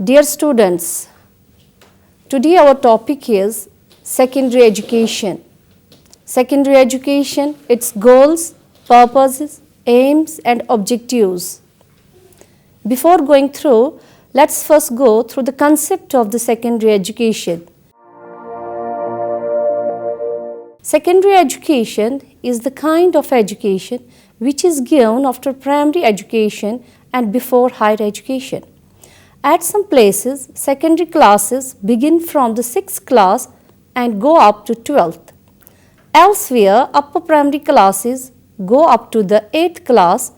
Dear students, today our topic is secondary education. Secondary education, its goals, purposes, aims and objectives. Before going through, let's first go through the concept of the secondary education. Secondary education is the kind of education which is given after primary education and before higher education. At some places, secondary classes begin from the 6th class and go up to 12th. Elsewhere, upper primary classes go up to the 8th class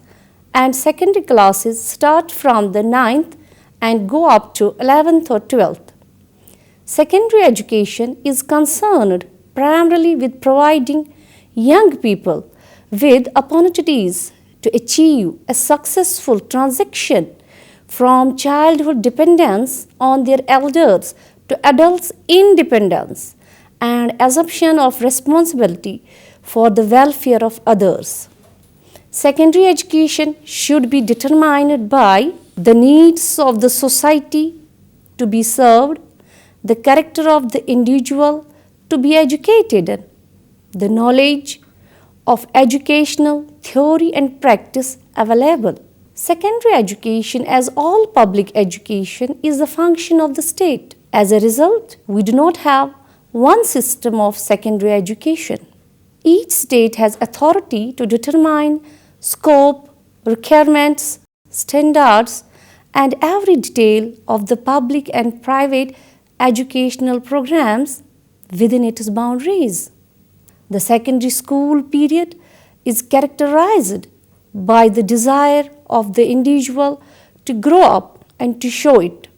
and secondary classes start from the 9th and go up to 11th or 12th. Secondary education is concerned primarily with providing young people with opportunities to achieve a successful transition from childhood dependence on their elders to adults' independence and assumption of responsibility for the welfare of others. Secondary education should be determined by the needs of the society to be served, the character of the individual to be educated in, the knowledge of educational theory and practice available. Secondary education, as all public education, is a function of the state. As a result, we do not have one system of secondary education. Each state has authority to determine scope, requirements, standards, and every detail of the public and private educational programs within its boundaries. The secondary school period is characterized by the desire of the individual to grow up and to show it.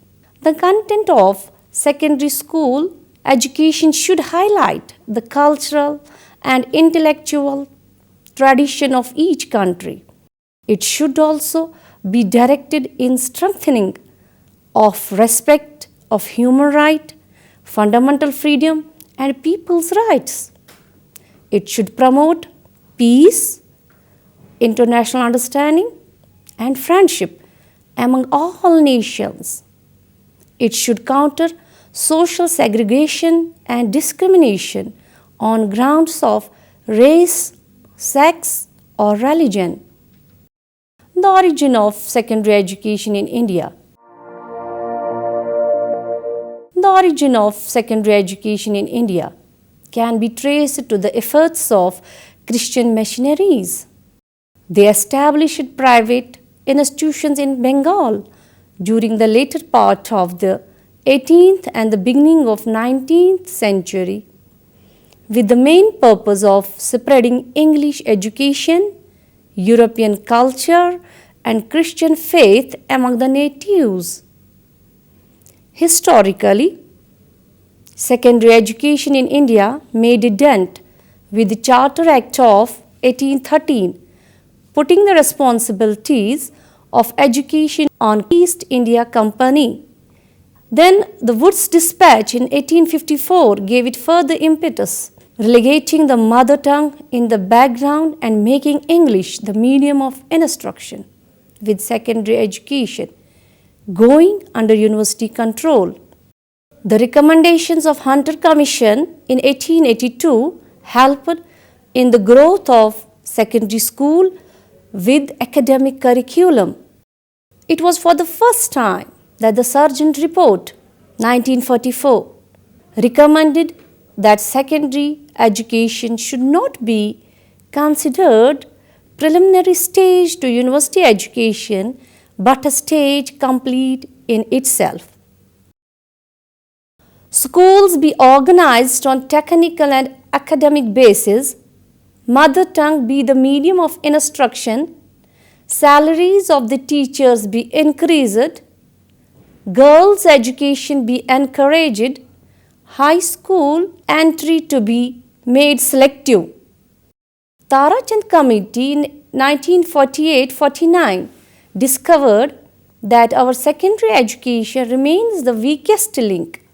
The content of secondary school education should highlight the cultural and intellectual tradition of each country. It should also be directed in strengthening of respect of human right, fundamental freedom and people's rights. It should promote peace, international understanding and friendship among all nations. It should counter social segregation and discrimination on grounds of race, sex or religion. The origin of secondary education in India. The origin of secondary education in India can be traced to the efforts of Christian missionaries. They established private institutions in Bengal during the later part of the 18th and the beginning of 19th century with the main purpose of spreading English education, European culture and Christian faith among the natives. Historically, secondary education in India made a dent with the Charter Act of 1813, putting the responsibilities of education on East India Company. Then the Wood's Dispatch in 1854 gave it further impetus, relegating the mother tongue in the background and making English the medium of instruction, with secondary education going under university control. The recommendations of Hunter Commission in 1882 helped in the growth of secondary school with academic curriculum. It was for the first time that the Sargent Report 1944 recommended that secondary education should not be considered preliminary stage to university education but a stage complete in itself. Schools be organized on technical and academic basis, mother tongue be the medium of instruction, salaries of the teachers be increased, girls' education be encouraged, high school entry to be made selective. Tarachand Committee in 1948-49 discovered that our secondary education remains the weakest link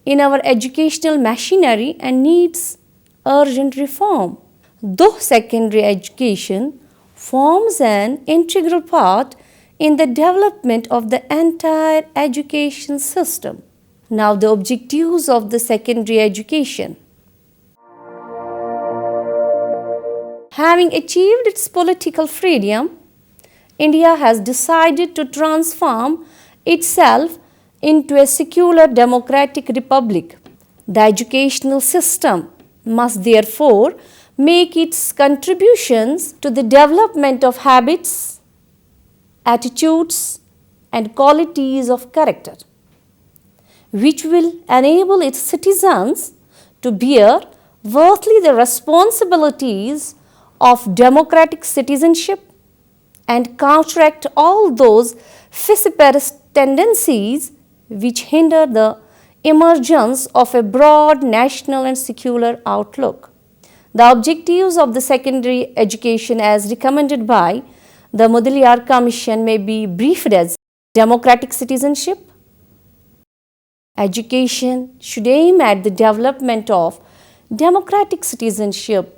in our educational machinery and needs urgent reform. Though secondary education forms an integral part in the development of the entire education system. Now, the objectives of the secondary education. Having achieved its political freedom, India has decided to transform itself into a secular democratic republic. The educational system must therefore make its contributions to the development of habits, attitudes, and qualities of character, which will enable its citizens to bear worthily the responsibilities of democratic citizenship and counteract all those vociferous tendencies which hinder the emergence of a broad national and secular outlook. The objectives of the secondary education as recommended by the Mudaliar Commission may be briefed as democratic citizenship. Education should aim at the development of democratic citizenship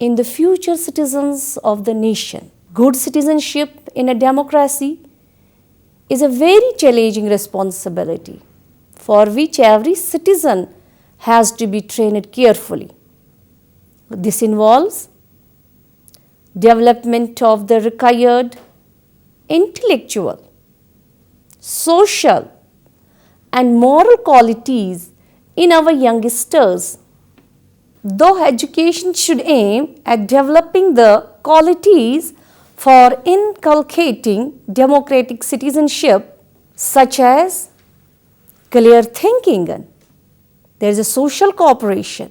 in the future citizens of the nation. Good citizenship in a democracy is a very challenging responsibility for which every citizen has to be trained carefully. This involves development of the required intellectual, social, and moral qualities in our youngsters. Though education should aim at developing the qualities for inculcating democratic citizenship, such as clear thinking, there is a social cooperation,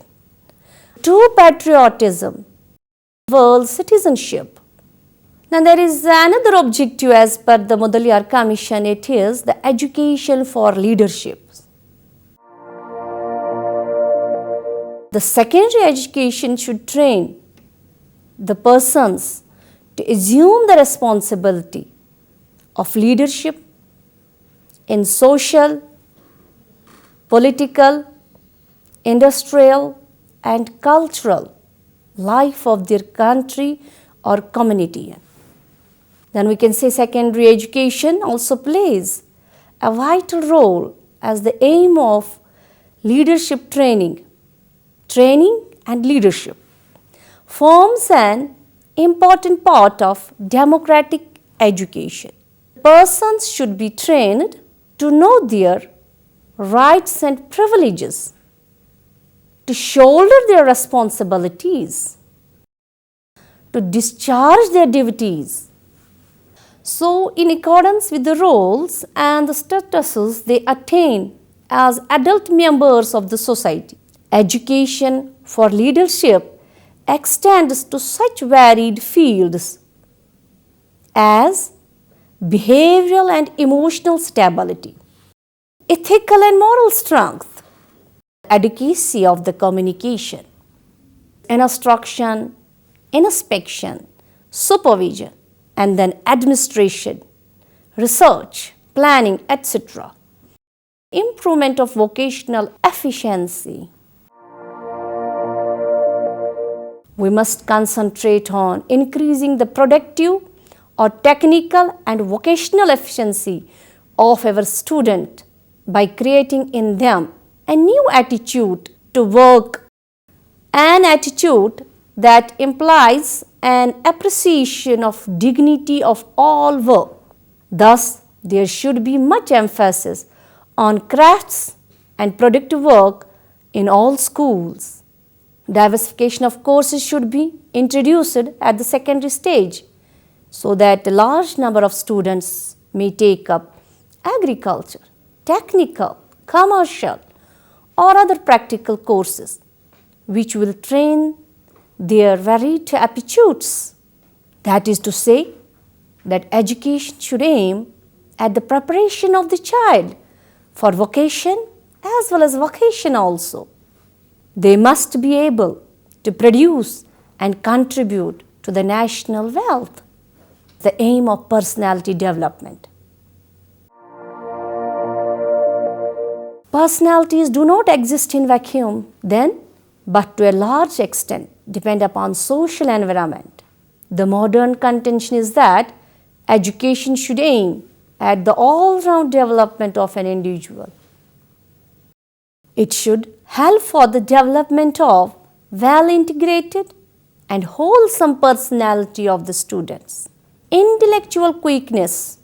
true patriotism, world citizenship. Now there is another objective as per the Mudaliar Commission, it is the education for leadership. The secondary education should train the persons to assume the responsibility of leadership in social, political, industrial, and cultural life of their country or community. Then we can say secondary education also plays a vital role as the aim of leadership training. Training and leadership forms an important part of democratic education. Persons should be trained to know their rights and privileges, to shoulder their responsibilities, to discharge their duties. So, in accordance with the roles and the statuses they attain as adult members of the society, education for leadership extends to such varied fields as behavioral and emotional stability, ethical and moral strength, adequacy of the communication, instruction, inspection, supervision, and then administration, research, planning, etc. Improvement of vocational efficiency. We must concentrate on increasing the productive or technical and vocational efficiency of our student by creating in them a new attitude to work, an attitude that implies an appreciation of dignity of all work. Thus, there should be much emphasis on crafts and productive work in all schools. Diversification of courses should be introduced at the secondary stage so that a large number of students may take up agriculture, technical, commercial, or other practical courses which will train their varied aptitudes. That is to say, that education should aim at the preparation of the child for vocation as well as vocation also. They must be able to produce and contribute to the national wealth, the aim of personality development. Personalities do not exist in vacuum then, but to a large extent depend upon social environment. The modern contention is that Education should aim at the all-round development of an individual. It should help for the development of well-integrated and wholesome personality of the students. Intellectual quickness.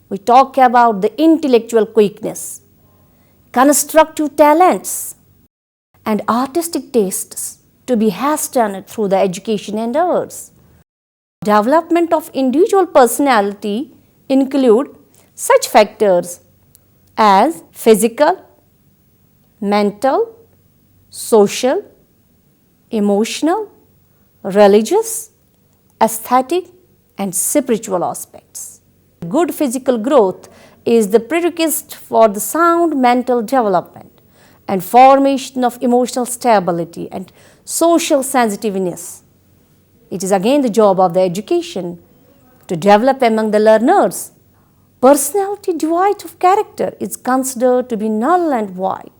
We talk about the intellectual quickness, constructive talents, and artistic tastes to be hastened through the education endeavors. Development of individual personality include such factors as physical, mental, social, emotional, religious, aesthetic, and spiritual aspects. Good physical growth is the prerequisite for the sound mental development and formation of emotional stability and social sensitiveness. It is again the job of the education to develop among the learners. Personality devoid of character is considered to be null and void.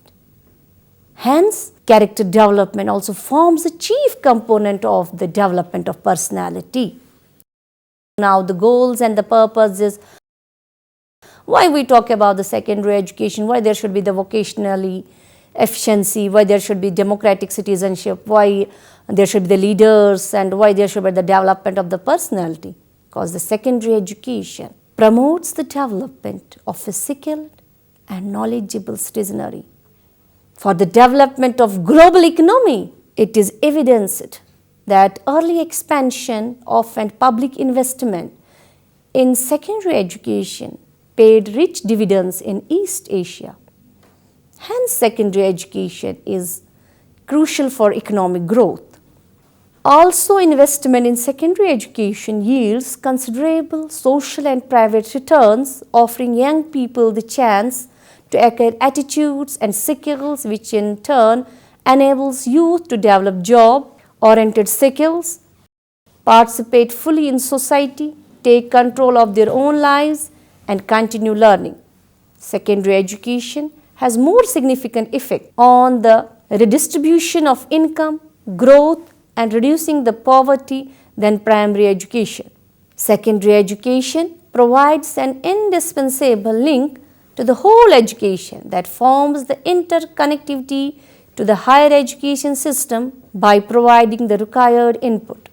Hence, character development also forms the chief component of the development of personality. Now, the goals and the purposes. Why we talk about the secondary education, why there should be the vocationally efficiency, why there should be democratic citizenship, why there should be the leaders, and why there should be the development of the personality. Because the secondary education promotes the development of a skilled and knowledgeable citizenry. For the development of global economy, it is evidenced that early expansion of and public investment in secondary education paid rich dividends in East Asia. Hence, secondary education is crucial for economic growth. Also, investment in secondary education yields considerable social and private returns, offering young people the chance to acquire attitudes and skills which in turn enables youth to develop job-oriented skills, participate fully in society, take control of their own lives, and continue learning. Secondary education has more significant effect on the redistribution of income, growth, and reducing the poverty than primary education. Secondary education provides an indispensable link to the whole education that forms the interconnectivity to the higher education system by providing the required input.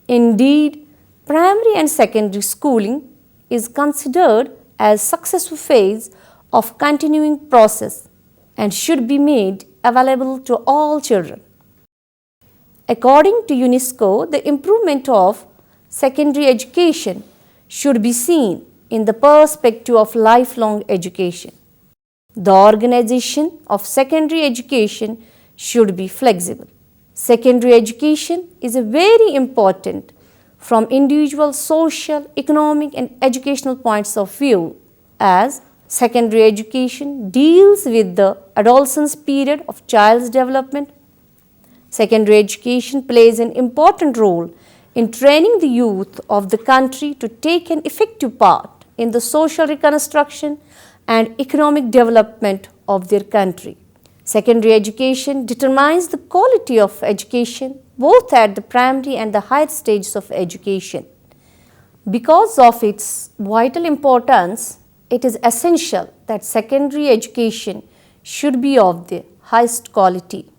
Indeed, primary and secondary schooling is considered as successful phase of continuing process and should be made available to all children. According to UNESCO, the improvement of secondary education should be seen in the perspective of lifelong education. The organization of secondary education should be flexible. Secondary education is very important from individual social, economic, and educational points of view, as secondary education deals with the adolescence period of child's development. Secondary education plays an important role in training the youth of the country to take an effective part in the social reconstruction and economic development of their country. Secondary education determines the quality of education both at the primary and the higher stages of education. Because of its vital importance, it is essential that secondary education should be of the highest quality.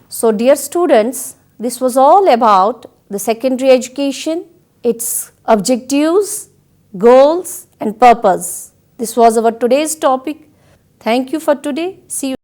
So, dear students, this was all about the secondary education, its objectives, goals, and purpose. This was our today's topic. Thank you for today. See you.